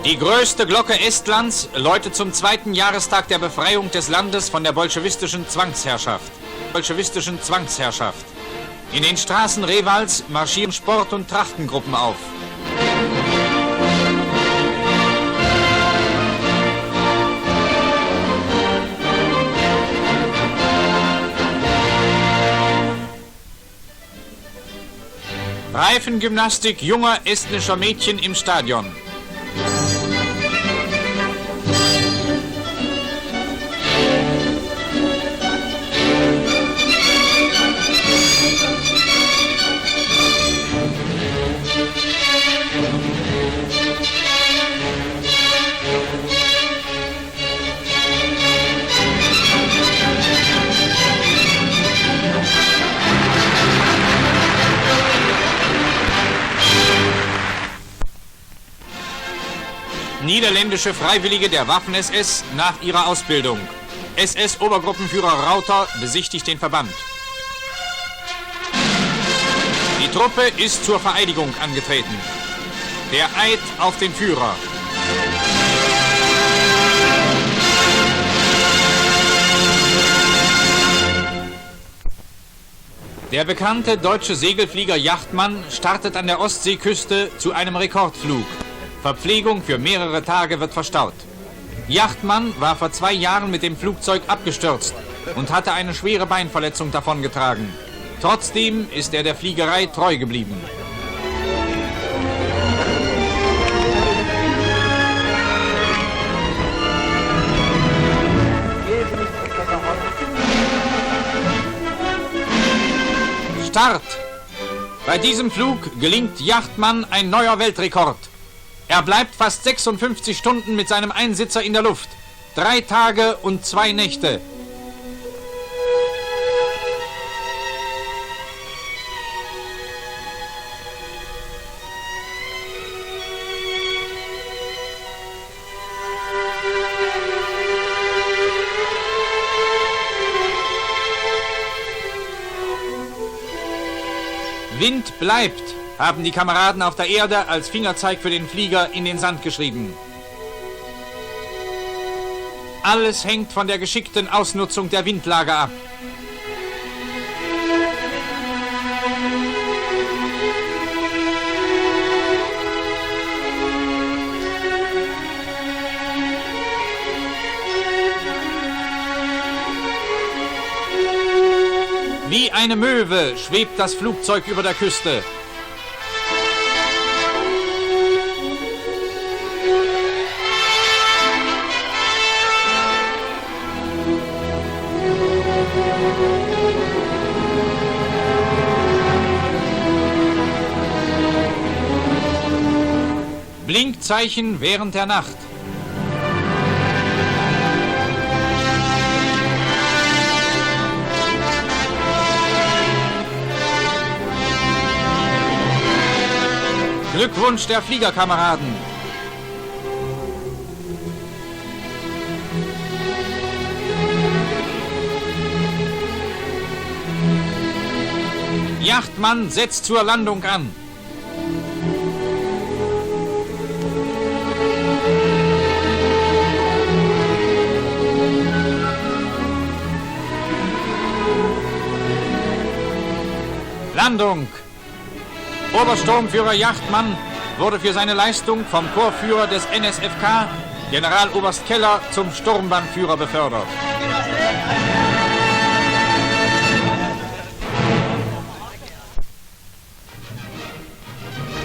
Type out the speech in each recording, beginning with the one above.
Die größte Glocke Estlands läutet zum 2. Jahrestag der Befreiung des Landes von der bolschewistischen Zwangsherrschaft. In den Straßen Revals marschieren Sport- und Trachtengruppen auf. Reifengymnastik junger estnischer Mädchen im Stadion. Niederländische Freiwillige der Waffen-SS nach ihrer Ausbildung. SS-Obergruppenführer Rauter besichtigt den Verband. Die Truppe ist zur Vereidigung angetreten. Der Eid auf den Führer. Der bekannte deutsche Segelflieger Yachtmann startet an der Ostseeküste zu einem Rekordflug. Verpflegung für mehrere Tage wird verstaut. Yachtmann war vor 2 Jahren mit dem Flugzeug abgestürzt und hatte eine schwere Beinverletzung davongetragen. Trotzdem ist er der Fliegerei treu geblieben. Start! Bei diesem Flug gelingt Yachtmann ein neuer Weltrekord. Er bleibt fast 56 Stunden mit seinem Einsitzer in der Luft. 3 Tage und 2 Nächte. Wind bleibt, haben die Kameraden auf der Erde als Fingerzeig für den Flieger in den Sand geschrieben. Alles hängt von der geschickten Ausnutzung der Windlage ab. Wie eine Möwe schwebt das Flugzeug über der Küste. Blinkzeichen während der Nacht. Glückwunsch der Fliegerkameraden. Yachtmann setzt zur Landung an. Landung. Obersturmführer Yachtmann wurde für seine Leistung vom Korpsführer des NSFK, Generaloberst Keller, zum Sturmbannführer befördert.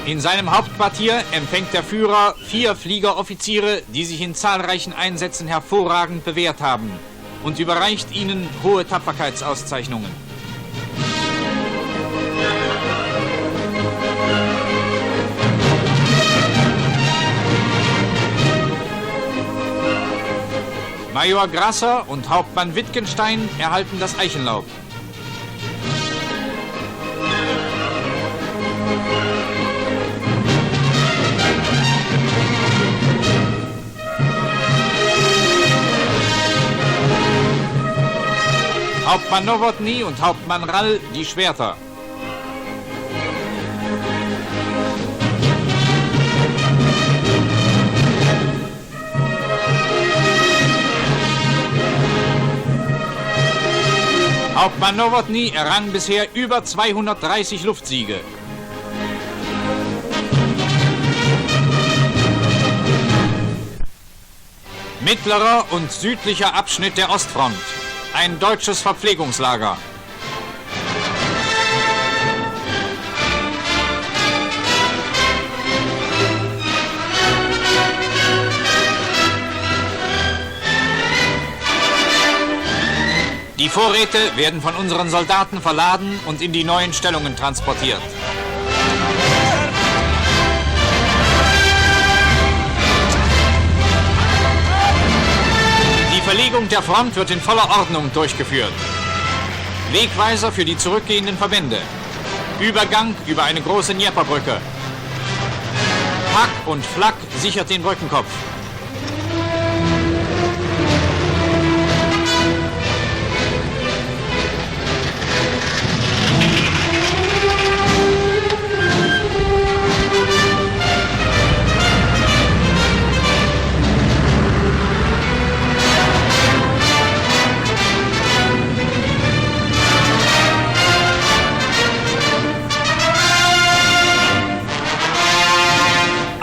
In seinem Hauptquartier empfängt der Führer 4 Fliegeroffiziere, die sich in zahlreichen Einsätzen hervorragend bewährt haben, und überreicht ihnen hohe Tapferkeitsauszeichnungen. Major Grasser und Hauptmann Wittgenstein erhalten das Eichenlaub. Hauptmann Nowotny und Hauptmann Rall die Schwerter. Hauptmann Nowotny errang bisher über 230 Luftsiege. Mittlerer und südlicher Abschnitt der Ostfront. Ein deutsches Verpflegungslager. Die Vorräte werden von unseren Soldaten verladen und in die neuen Stellungen transportiert. Die Verlegung der Front wird in voller Ordnung durchgeführt. Wegweiser für die zurückgehenden Verbände. Übergang über eine große Dnieperbrücke. Hack und Flak sichert den Brückenkopf.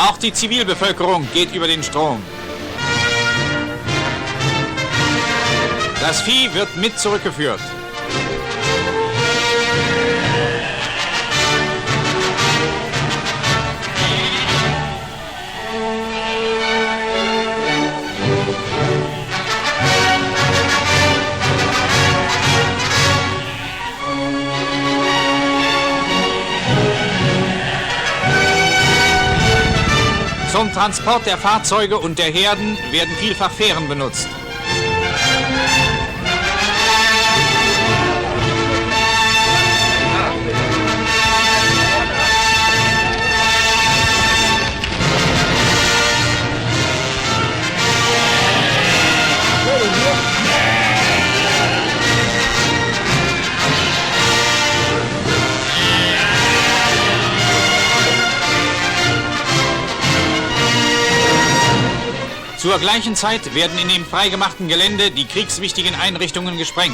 Auch die Zivilbevölkerung geht über den Strom. Das Vieh wird mit zurückgeführt. Zum Transport der Fahrzeuge und der Herden werden vielfach Fähren benutzt. Zur gleichen Zeit werden in dem freigemachten Gelände die kriegswichtigen Einrichtungen gesprengt.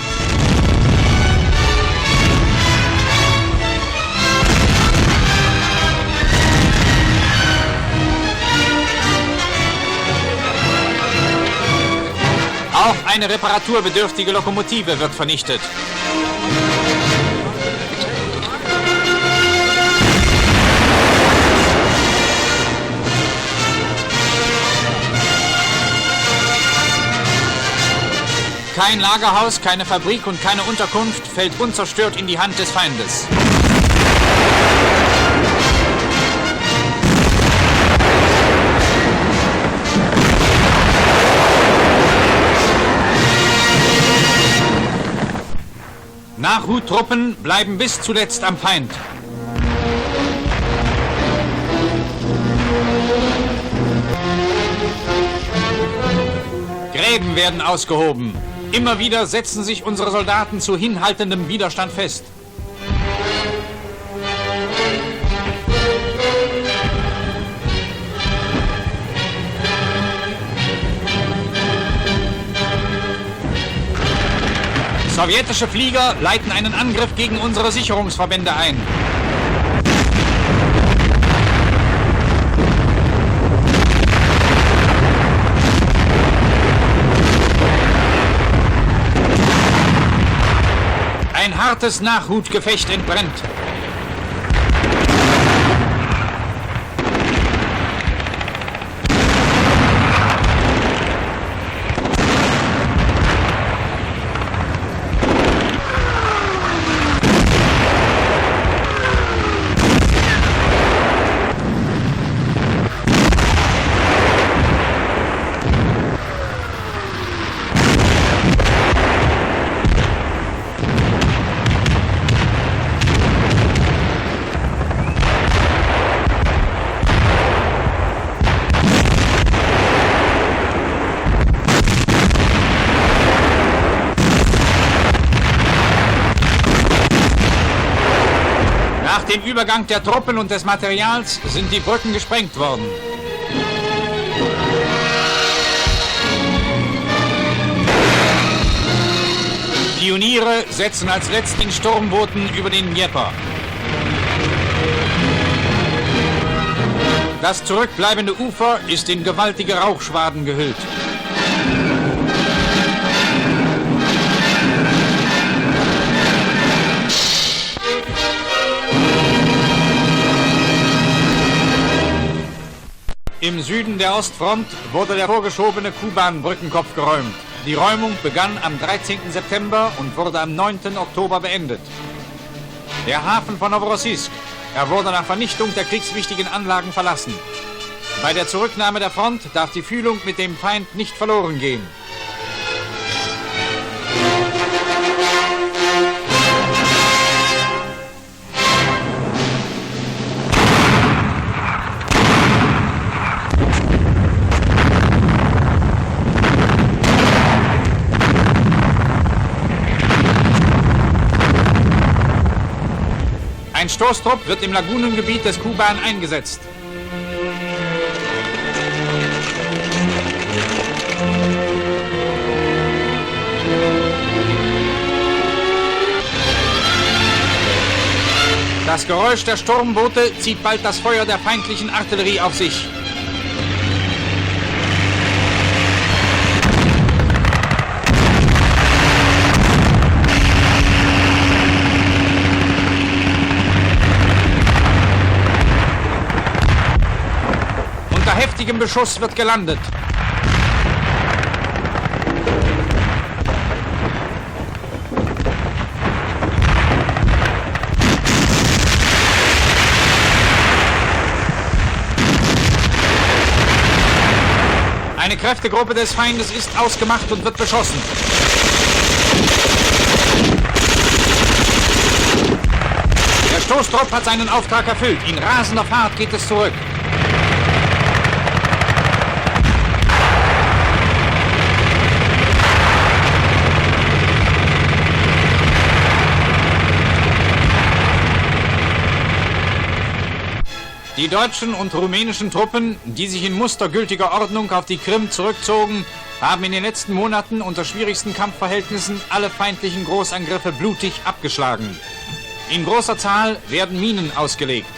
Auch eine reparaturbedürftige Lokomotive wird vernichtet. Kein Lagerhaus, keine Fabrik und keine Unterkunft fällt unzerstört in die Hand des Feindes. Nachhuttruppen bleiben bis zuletzt am Feind. Gräben werden ausgehoben. Immer wieder setzen sich unsere Soldaten zu hinhaltendem Widerstand fest. Sowjetische Flieger leiten einen Angriff gegen unsere Sicherungsverbände ein. Ein hartes Nachhutgefecht entbrennt. Nach dem Übergang der Truppen und des Materials sind die Brücken gesprengt worden. Pioniere setzen als letzten Sturmbooten über den Dnieper. Das zurückbleibende Ufer ist in gewaltige Rauchschwaden gehüllt. Im Süden der Ostfront wurde der vorgeschobene Kuban-Brückenkopf geräumt. Die Räumung begann am 13. September und wurde am 9. Oktober beendet. Der Hafen von Novorossiysk, er wurde nach Vernichtung der kriegswichtigen Anlagen verlassen. Bei der Zurücknahme der Front darf die Fühlung mit dem Feind nicht verloren gehen. Ein Stoßtrupp wird im Lagunengebiet des Kuban eingesetzt. Das Geräusch der Sturmboote zieht bald das Feuer der feindlichen Artillerie auf sich. Unter heftigem Beschuss wird gelandet. Eine Kräftegruppe des Feindes ist ausgemacht und wird beschossen. Der Stoßtrupp hat seinen Auftrag erfüllt. In rasender Fahrt geht es zurück. Die deutschen und rumänischen Truppen, die sich in mustergültiger Ordnung auf die Krim zurückzogen, haben in den letzten Monaten unter schwierigsten Kampfverhältnissen alle feindlichen Großangriffe blutig abgeschlagen. In großer Zahl werden Minen ausgelegt.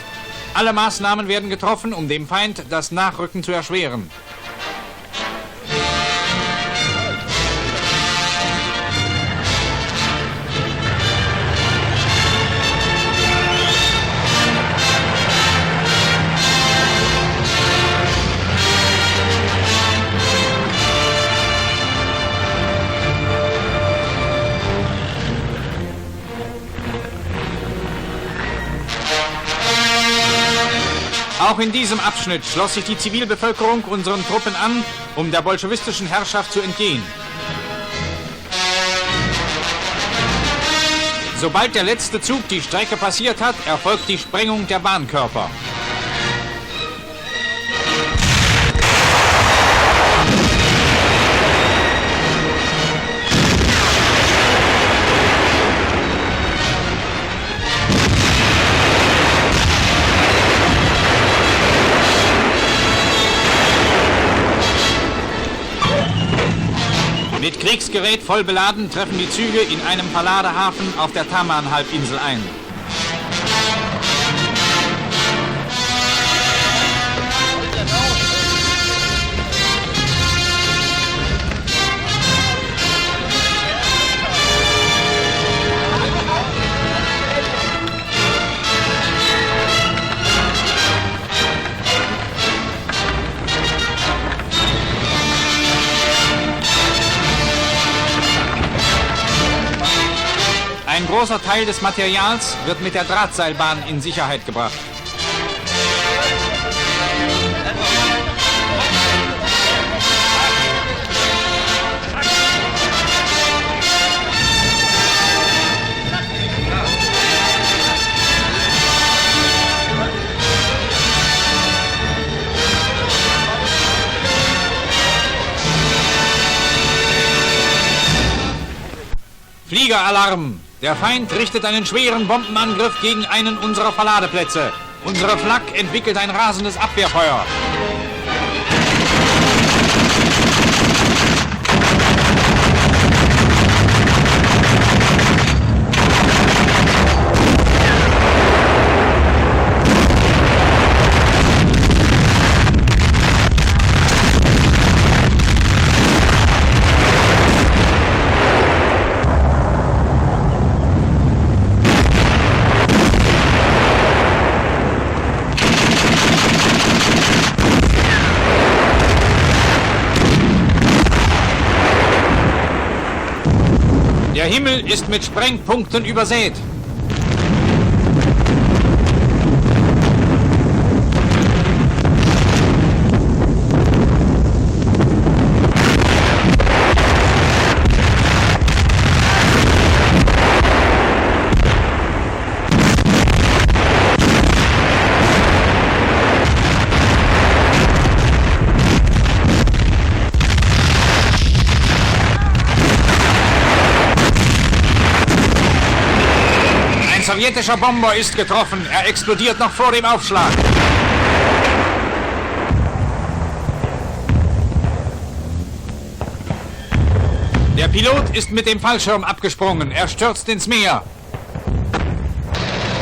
Alle Maßnahmen werden getroffen, um dem Feind das Nachrücken zu erschweren. Auch in diesem Abschnitt schloss sich die Zivilbevölkerung unseren Truppen an, um der bolschewistischen Herrschaft zu entgehen. Sobald der letzte Zug die Strecke passiert hat, erfolgt die Sprengung der Bahnkörper. Mit Kriegsgerät voll beladen treffen die Züge in einem Verladehafen auf der Taman-Halbinsel ein. Ein großer Teil des Materials wird mit der Drahtseilbahn in Sicherheit gebracht. Fliegeralarm! Der Feind richtet einen schweren Bombenangriff gegen einen unserer Verladeplätze. Unsere Flak entwickelt ein rasendes Abwehrfeuer. Himmel ist mit Sprengpunkten übersät. Ein sowjetischer Bomber ist getroffen. Er explodiert noch vor dem Aufschlag. Der Pilot ist mit dem Fallschirm abgesprungen. Er stürzt ins Meer.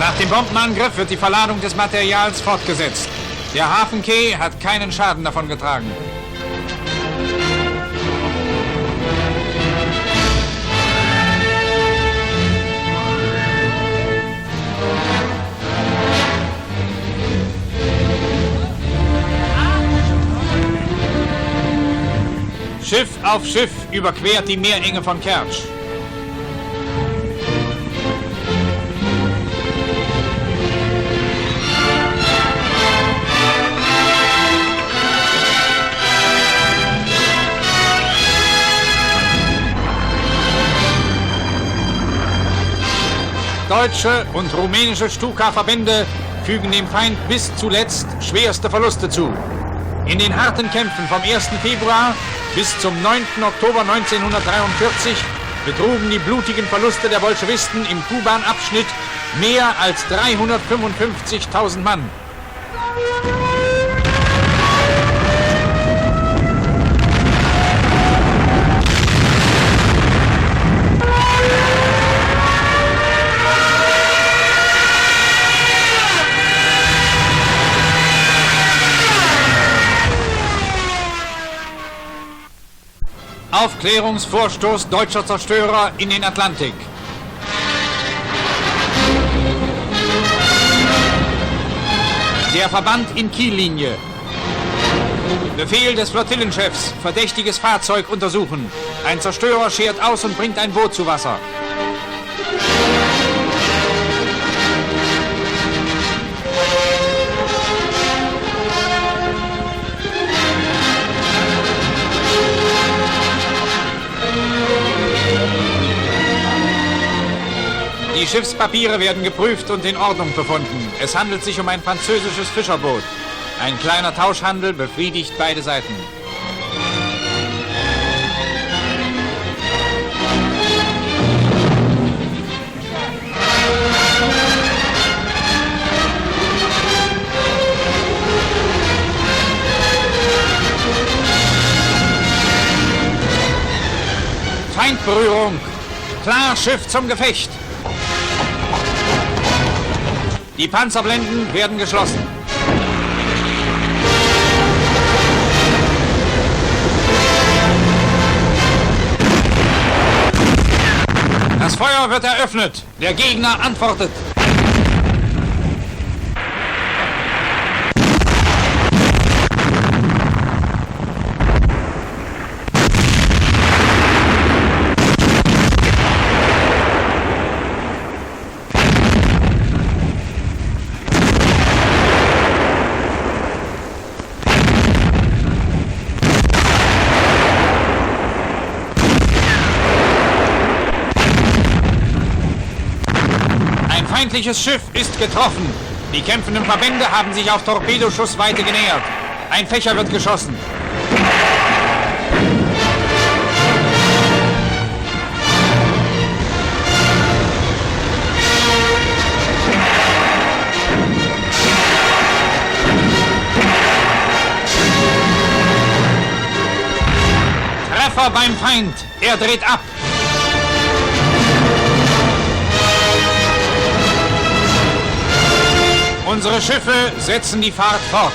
Nach dem Bombenangriff wird die Verladung des Materials fortgesetzt. Der Hafenquai hat keinen Schaden davon getragen. Schiff auf Schiff überquert die Meerenge von Kertsch. Deutsche und rumänische Stuka-Verbände fügen dem Feind bis zuletzt schwerste Verluste zu. In den harten Kämpfen vom 1. Februar bis zum 9. Oktober 1943 betrugen die blutigen Verluste der Bolschewisten im Kuban-Abschnitt mehr als 355.000 Mann. Aufklärungsvorstoß deutscher Zerstörer in den Atlantik. Der Verband in Kiellinie. Befehl des Flottillenchefs, verdächtiges Fahrzeug untersuchen. Ein Zerstörer schert aus und bringt ein Boot zu Wasser. Die Schiffspapiere werden geprüft und in Ordnung befunden. Es handelt sich um ein französisches Fischerboot. Ein kleiner Tauschhandel befriedigt beide Seiten. Feindberührung. Klar, Schiff zum Gefecht. Die Panzerblenden werden geschlossen. Das Feuer wird eröffnet. Der Gegner antwortet. Ein feindliches Schiff ist getroffen. Die kämpfenden Verbände haben sich auf Torpedoschussweite genähert. Ein Fächer wird geschossen. Treffer beim Feind. Er dreht ab. Unsere Schiffe setzen die Fahrt fort.